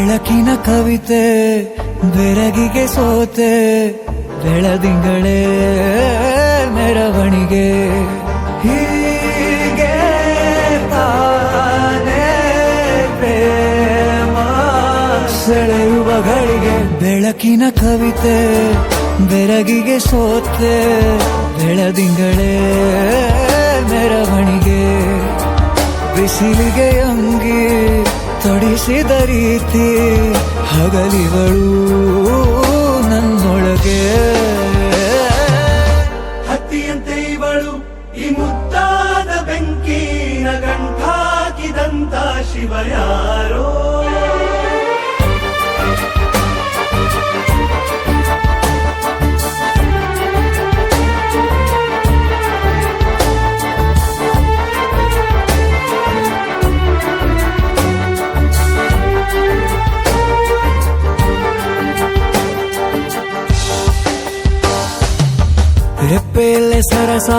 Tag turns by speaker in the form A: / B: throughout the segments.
A: ಬೆಳಕಿನ ಕವಿತೆ ಬೆರಗಿಗೆ ಸೋತೆ ಬೆಳದಿಂಗಳೇ ಮೆರವಣಿಗೆ ಹೀಗೆ ತಾನೇ ಪ್ರೇಮ ಸೆಳೆಯುವ ಗಳಿಗೆ ಬೆಳಕಿನ ಕವಿತೆ ಬೆರಗಿಗೆ ಸೋತೆ ಬೆಳದಿಂಗಳೇ ಮೆರವಣಿಗೆ ಬಿಸಿಲಿಗೆ ಅಂಗಿ ತೊಡಿಸಿದ ರೀತಿ ಹಗಲಿಗಳು ನನ್ನೊಳಗೆ
B: ಹತ್ತಿಯಂತೆ ಇವಳು ಈ ಮುದ್ದಾದ ಬೆಂಕಿನ ಗಂಟಾಕಿದಂತ ಶಿವ ಯಾರೋ
A: ರೆಪ್ಪೆಯಲ್ಲೇ ಸರಸ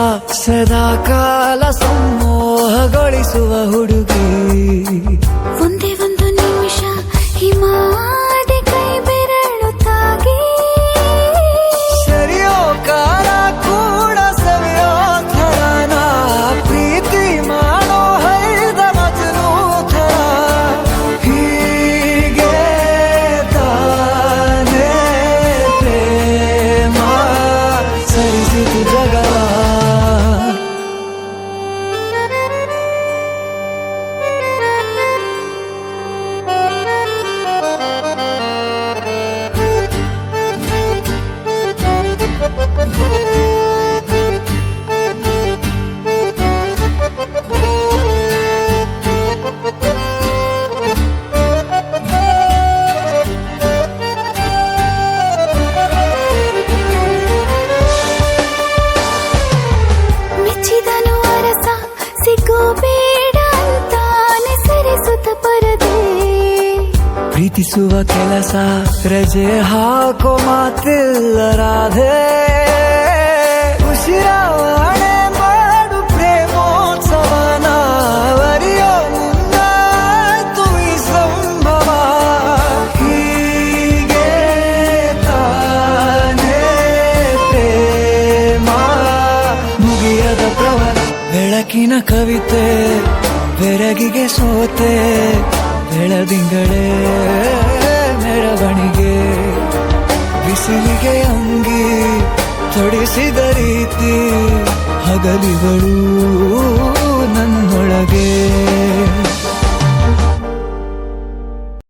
A: ಸದಾ ಕಾಲ ಸಂಮೋಹಗೊಳಿಸುವ ಹುಡುಗಿ
C: ಒಂದೇ ಒಂದು ನಿಮಿಷ ಹಿಮಾದಿ ಕೈ ಬೆರಳು ತಾಗಿ
A: ಸರಿಯೋ ಕಾಲ ಕೂಡ ಸವಿಯೋ ಥರನ ಪ್ರೀತಿ ಮಾಡೋ ಹೈದ ಮಜನು ಥರ ಹೀಗೆ ತಾನೇ ಪ್ರೇಮ ಸರಿಸಿತು ಜಗವ
C: ಮೆಚ್ಚಿದನು ಅರಸ ಸಿಗೋ ಬೇಡ ಅಂತಾನೆ ಸರಿಸುತ್ತ ಪರದೆ
A: ಪ್ರೀತಿಸುವ ಕೆಲಸ ರಜೆ ಹಾಕೋ ಮಾತಿಲ್ಲ ರಾಧೆ ಉಸಿರಾವಣೆ ಮಾಡು ಪ್ರೇಮೋತ್ಸವನ ವರಿಯೋ ಮುಂದಾಯ್ತು ಈ ಸಂಭವ ಹೀಗೆ ತಾನೇ ಪ್ರೇಮ ಮುಗಿಯದ ಪ್ರವರ ಬೆಳಕಿನ ಕವಿತೆ ಬೆರಗಿಗೆ ಸೋತೆ ಬೆಳದಿಂಗಳೇ ಮೆರವಣಿಗೆ ಬಿಸಿಲಿಗೆ ಅಂಗಿ ತೊಡಿಸಿದ ರೀತಿ ಹಗಲಿಗಳು ನನ್ನೊಳಗೆ